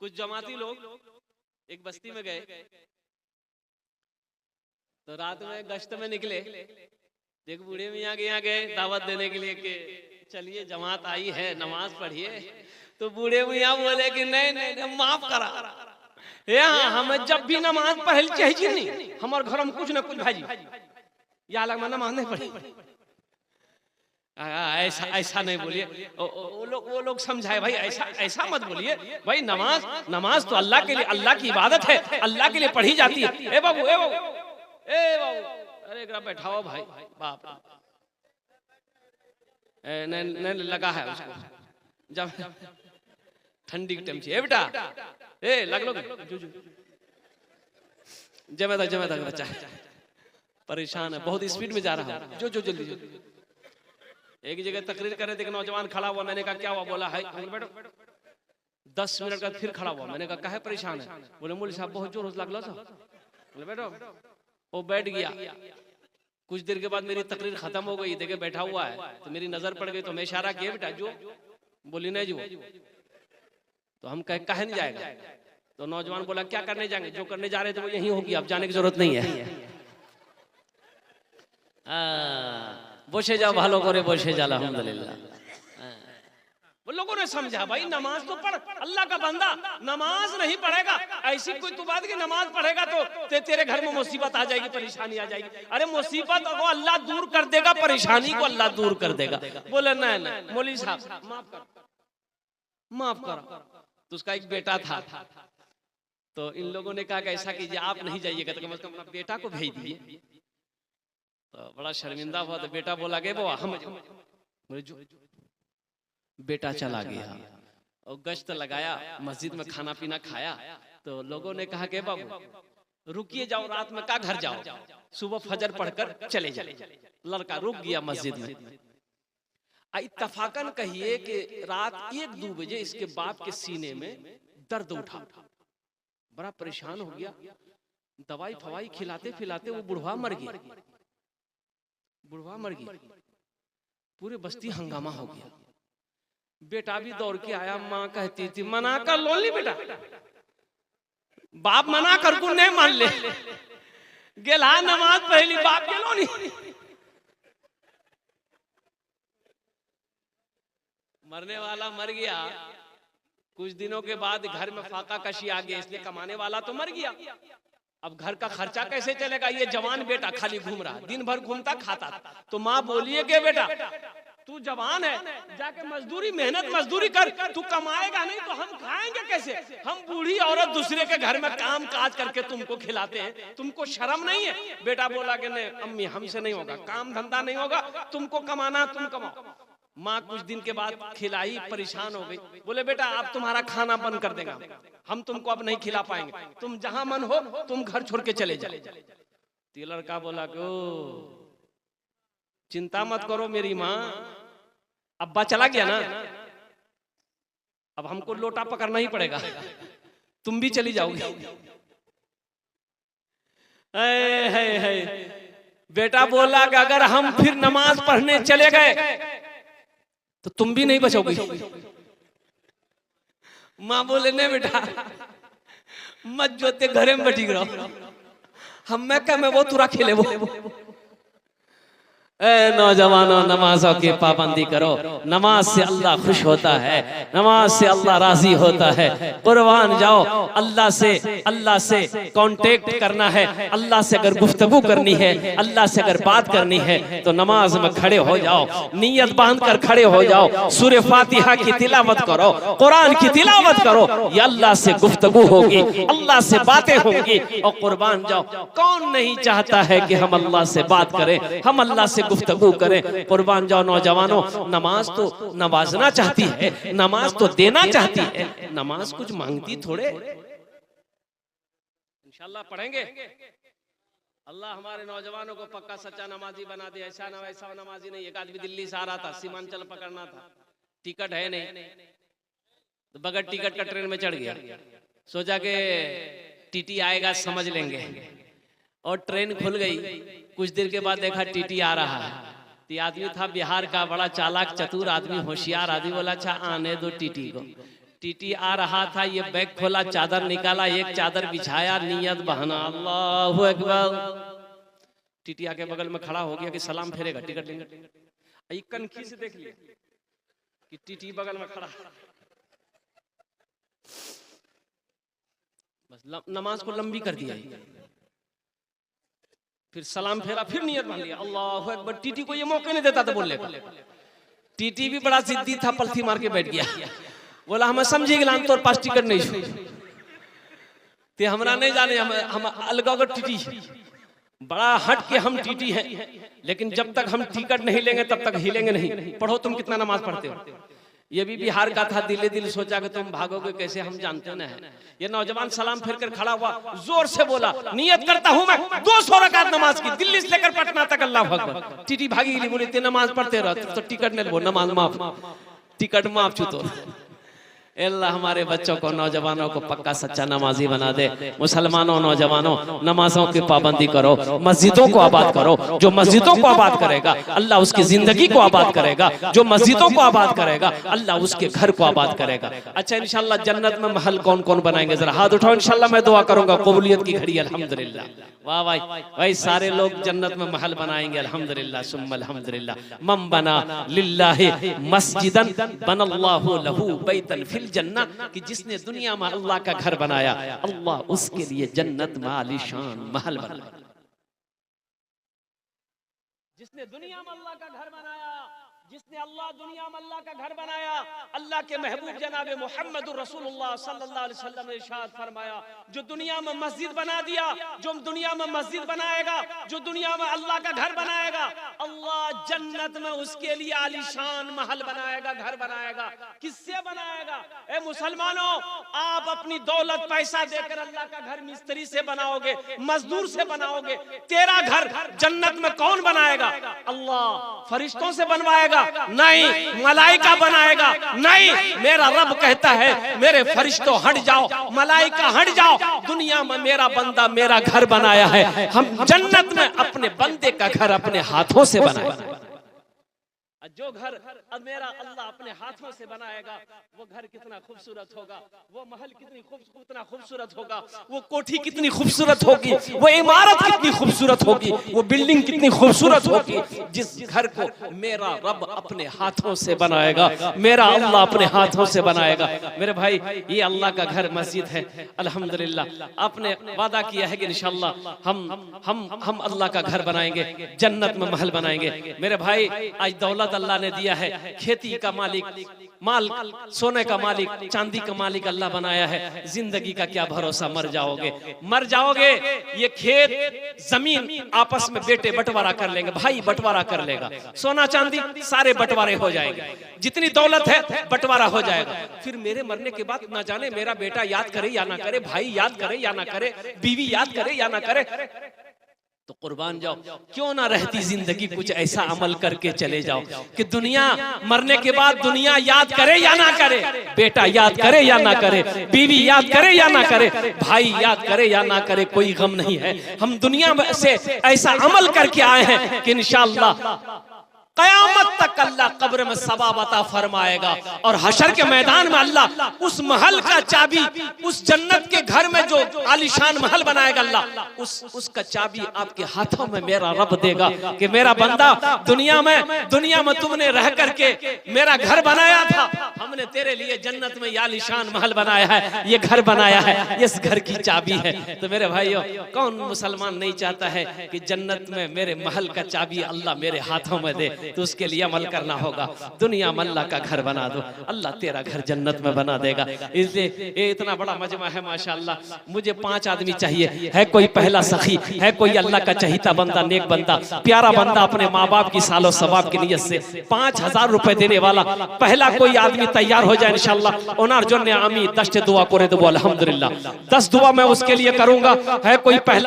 कुछ जमाती लोग एक बस्ती में गए, तो रात में गश्त में निकले, एक बूढ़े मियाँ के यहाँ गए दावत देने के लिए कि चलिए जमात आई है नमाज पढ़िए। तो बूढ़े मियाँ बोले कि नहीं नहीं, नहीं माफ करा, यहाँ हमें जब भी नमाज पढ़ चाहिए नहीं, हमारे घर में कुछ ना कुछ भाजी या अलग में नमाज नहीं पढ़ी। ऐसा ऐसा नहीं बोलिए, वो लोग समझाए भाई, ऐसा ऐसा मत बोलिए भाई, नमाज तो अल्लाह के लिए, अल्लाह की इबादत है, अल्लाह के लिए पढ़ी जाती है। ए बाबू ए बाबू ए बाबू, अरे एक बैठाओ भाई, बाप नहीं लगा है उसको, जब ठंडी के टाइम से बेटा ए लग लो जमे तक बच्चा परेशान है, बहुत स्पीड में जा रहा है, जो जल्दी। एक जगह तकरीर कर रहे थे, नौजवान खड़ा हुआ, मैंने कहा क्या हुआ? बोला है बैठो। 10 मिनट का फिर खड़ा हुआ, मैंने कहा काहे परेशान है? बोले मौलवी साहब बहुत जोर लग लो। बोले बैठो, वो बैठ गया। कुछ देर के बाद मेरी तकरीर खत्म हो गई, देखे बैठा हुआ है, तो मेरी नजर पड़ गई, तो मैं इशारा किया बेटा जो, बोली नहीं जो, तो हम कहे नहीं जाएगा। तो नौजवान बोला क्या करने जाएंगे? जो करने जा रहे थे वो यही होगी, अब जाने की जरूरत नहीं है। बसे जाओ भालो करे बसे जा, अल्हम्दुलिल्लाह। वो लोगों ने समझा भाई नमाज तो पढ़, अल्लाह का बंदा नमाज नहीं पढ़ेगा, ऐसी कोई तो बात कि नमाज पढ़ेगा तो तेरे घर में मुसीबत आ जाएगी, परेशानी आ जाएगी। अरे मुसीबत को अल्लाह दूर कर देगा, परेशानी को अल्लाह दूर कर देगा। बोले नहीं मौलवी साहब माफ करो। तो उसका एक बेटा था, तो इन लोगों ने कहा कि ऐसा कीजिए आप नहीं जाइएगा, तो कम से कम अपना बेटा को भेज दीजिए। तो बड़ा शर्मिंदा हुआ, तो बेटा बोला गए वो हम, बेटा चला गया और गश्त लगाया, मस्जिद में खाना पीना खाया। तो लोगों ने कहा कि बाबू रुकिए, जाओ रात में का घर जाओ, सुबह फजर पढ़कर चले जाए। लड़का रुक गया मस्जिद में। इत्तफाकन कहिए कि रात 1-2 बजे इसके बाप के सीने में दर्द उठा, बड़ा परेशान हो गया। दवाई फवाई खिलाते खिलाते वो बुढ़वा मर गया। पूरे बस्ती हंगामा हो गया। बेटा भी दौड़ के आया, माँ कहती थी मना कर लो ली बेटा, बाप मना कर को नहीं मान ले, गेला नमाज पहली बाप के लो नहीं। मरने वाला मर गया, कुछ दिनों के बाद घर में फाका कशी आ गया, इसलिए कमाने वाला तो मर गया। अब घर का खर्चा कैसे चलेगा? ये जवान बेटा खाली घूम रहा, दिन भर घूमता खाता। तो माँ बोलिए कि बेटा तू जवान है, जाके मजदूरी मेहनत मजदूरी कर, तू कमाएगा नहीं तो हम खाएंगे कैसे? हम बूढ़ी औरत दूसरे के घर में काम काज करके तुमको खिलाते हैं, तुमको शर्म नहीं है? बेटा बोला कि नहीं अम्मी हमसे नहीं होगा, काम धंधा नहीं होगा, तुमको कमाना तुम कमाओ। माँ कुछ दिन के बाद खिलाई, परेशान हो गई। बोले बेटा अब तुम्हारा खाना बंद कर देगा, हम तुमको अब नहीं खिला पाएंगे, तुम जहां मन हो तुम घर छोड़ के चले जाओ। तो लड़का बोला कि चिंता मत करो मेरी माँ, अब्बा चला गया ना, अब हमको लोटा पकड़ना ही पड़ेगा, तुम भी चली जाओगी। बेटा बोला कि अगर हम फिर नमाज पढ़ने चले गए तो तुम भी नहीं बचोगी। माँ बोले नहीं बेटा मत जोते, घरे में बैठी रहो, हम मैं क्या मैं वो तुरा खेले वो। नौजवानों नमाजों की पाबंदी करो, नमाज से अल्लाह खुश होता है, नमाज से अल्लाह राजी होता है। कुर्बान जाओ, अल्लाह से कांटेक्ट करना है, अल्लाह से अगर गुफ्तगू करनी है, अल्लाह से अगर बात करनी है तो नमाज में खड़े हो जाओ, नियत बांध कर खड़े हो जाओ, सूरह फातिहा की तिलावत करो, कुरान की तिलावत करो, ये अल्लाह से गुफ्तगू होगी, अल्लाह से बातें होंगी। और कुर्बान जाओ, कौन नहीं चाहता है कि हम अल्लाह से बात करें, हम अल्लाह से गुफ्तगू करें। कुर्बान जाओ नौजवानों, नमाज तो नवाजना चाहती है, नमाज तो देना चाहती है, नमाज कुछ मांगती थोड़े। इंशाल्लाह पढ़ेंगे, अल्लाह हमारे नौजवानों को पक्का सच्चा नमाजी बना दे। ऐसा नमाजी नहीं। एक आदमी दिल्ली से आ रहा था, सीमांचल पकड़ना था, टिकट है नहीं, तो बगैर टिकट का ट्रेन में चढ़ गया, सोचा के टीटी आएगा समझ लेंगे, और ट्रेन खुल गई। कुछ देर के बाद देखा टीटी आ रहा है, तो आदमी था बिहार का, बड़ा चालाक चतुर आदमी, होशियार आदमी, बोला अच्छा आने दो टीटी को। टीटी आ रहा था, ये बैग खोला, चादर निकाला, एक चादर बिछाया, नियत बहाना, अल्लाहु अकबर। टीटी आके बगल में खड़ा हो गया कि सलाम फेरेगा, टिकट लेंगे। कनखी से देख लिया कि टीटी बगल में खड़ा, बस नमाज को लंबी कर दिया। फिर सलाम फेरा, फिर नियत बांध लिया, अल्लाहु अकबर। टीटी को ये मौके नहीं देता था बोलने का। टीटी भी बड़ा जिद्दी था, पलथी मार के बैठ गया, बोला हमें समझी गया तोर पास टिकट नहीं ते हमरा नहीं जाने, हम अलग टीटी बड़ा हट के हम टीटी हैं, लेकिन जब तक हम टिकट नहीं लेंगे तब तक हिलेंगे नहीं। पढ़ो तुम कितना नमाज पढ़ते हो। ये भी बिहार का था, दिले दिल सोचा कि तुम भागोगे कैसे, हम जानते न है। ये नौजवान सलाम फेर कर खड़ा हुआ, जोर से बोला नियत करता हूं मैं 200 रकात नमाज की, दिल्ली से लेकर पटना तक, अल्लाह अकबर। टीटी भागी, बोली ते नमाज पढ़ते रहो तो टिकट नहीं लो, नमाज माफ, टिकट माफ छूतो। अल्लाह हमारे बच्चों को, नौजवानों को पक्का सच्चा नमाजी बना दे। मुसलमानों, नौजवानों, नमाजों की पाबंदी करो, मस्जिदों को आबाद करो। जो मस्जिदों को आबाद करेगा अल्लाह उसकी जिंदगी को आबाद करेगा, जो मस्जिदों को आबाद करेगा अल्लाह उसके घर को आबाद करेगा। अच्छा, इंशाल्लाह जन्नत में महल कौन कौन बनाएंगे, जरा हाथ उठाओ, इंशाल्लाह मैं दुआ करूंगा कबूलियत की घड़ी। अल्हम्दुलिल्लाह, वाह भाई, भाई सारे लोग जन्नत में महल बनाएंगे, अल्हम्दुलिल्लाह सुम्मा अल्हम्दुलिल्लाह। मम बना लिल्लाहि मस्जिदन बनल्लाहु लहू बैतन फिल जन्ना, कि जिसने दुनिया में अल्लाह का घर बनाया अल्लाह उसके लिए जन्नत में आलीशान महल बनाया। जिसने दुनिया में अल्लाह का घर बनाया, जिसने अल्लाह दुनिया में अल्लाह का घर बनाया, अल्लाह के महबूब जनाब मोहम्मद रसूलुल्लाह सल्लल्लाहु अलैहि वसल्लम ने इरशाद फरमाया, जो दुनिया में मस्जिद बना दिया, जो दुनिया में मस्जिद बनाएगा, जो दुनिया में अल्लाह का घर बनाएगा, अल्लाह जन्नत में उसके लिए आलीशान महल बनाएगा, घर बनाएगा। किससे बनाएगा? ए मुसलमानों, आप अपनी दौलत पैसा देकर अल्लाह का घर मिस्त्री से बनाओगे, मजदूर से बनाओगे, तेरा घर जन्नत में कौन बनाएगा? अल्लाह। फरिश्तों से बनवाएगा? नहीं। मलाइका बनाएगा? नहीं। मेरा रब कहता है मेरे फरिश्तों हट जाओ, मलाइका हट जाओ, दुनिया में मेरा बंदा मेरा घर बनाया है, हम जन्नत में अपने बंदे का घर अपने हाथों से बनाएगा। जो घर अब मेरा अल्लाह अपने हाथों से बनाएगा, वो घर कितना खूबसूरत होगा, वो महल कितना खूबसूरत होगा, वो कोठी कितनी खूबसूरत होगी, वो इमारत कितनी खूबसूरत होगी, वो बिल्डिंग कितनी खूबसूरत होगी। जिस घर को मेरा रब अपने हाथों से बनाएगा, मेरा अल्लाह अपने हाथों से बनाएगा। मेरे भाई, ये अल्लाह का घर मस्जिद है, अल्हम्दुलिल्लाह। आपने वादा किया है कि इंशाअल्लाह हम अल्लाह का घर बनाएंगे, जन्नत में महल बनाएंगे। मेरे भाई, आज दौलत अल्लाह ने दिया है, खेती का मालिक, माल सोने का मालिक, चांदी का मालिक अल्लाह बनाया है। जिंदगी का क्या भरोसा, मर जाओगे, मर जाओगे। ये खेत जमीन आपस में बेटे बंटवारा कर लेंगे, भाई बंटवारा कर लेगा, सोना चांदी सारे बंटवारे हो जाएंगे, जितनी दौलत है बंटवारा हो जाएगा। फिर मेरे मरने के बाद ना जाने मेरा बेटा याद करे या ना करे, भाई याद करे या ना करे, बीवी याद करे या ना करे, तो कुर्बान जाओ, क्यों ना रहती जिंदगी कुछ ऐसा अमल करके चले जाओ कि दुनिया मरने के बाद दुनिया याद करे या ना करे, बेटा याद करे या ना करे, बीवी याद करे या ना करे, भाई याद करे या ना करे, कोई गम नहीं है। हम दुनिया से ऐसा अमल करके आए हैं कि इंशाअल्लाह कयामत तक अल्लाह कब्र में सवाब अता फरमाएगा, और हशर के मैदान में अल्लाह उस महल का चाबी, उस जन्नत के घर में जो आलीशान महल बनाएगा अल्लाह उसका चाबी आपके हाथों में मेरा रब देगा कि मेरा बंदा, दुनिया में तुमने रह करके मेरा घर बनाया था, हमने तेरे लिए जन्नत में आलीशान महल बनाया है, ये घर बनाया है, इस घर की चाबी है। तो मेरे भाइयों, कौन मुसलमान नहीं चाहता है कि जन्नत में मेरे महल का चाबी अल्लाह मेरे हाथों में दे? तो उसके लिए अमल करना होगा। दुनिया में अल्लाह का घर बना दो, अल्लाह तेरा घर जन्नत में बना देगा। इसलिए ये इतना बड़ा मजमा है माशाअल्लाह। मुझे 5 आदमी चाहिए, है कोई पहला सखी, है कोई अल्लाह का चहीता बंदा, नेक बंदा, प्यारा बंदा, अपने माँ बाप की सालो सवाब की नियत से 5000 रुपए देने वाला पहला कोई आदमी तैयार हो जाए इंशाअल्लाह। ओनार जो ने आमी 10 दुआ करे तो वो अल्हम्दुलिल्लाह 10 दुआ मैं उसके लिए करूंगा। है कोई पहला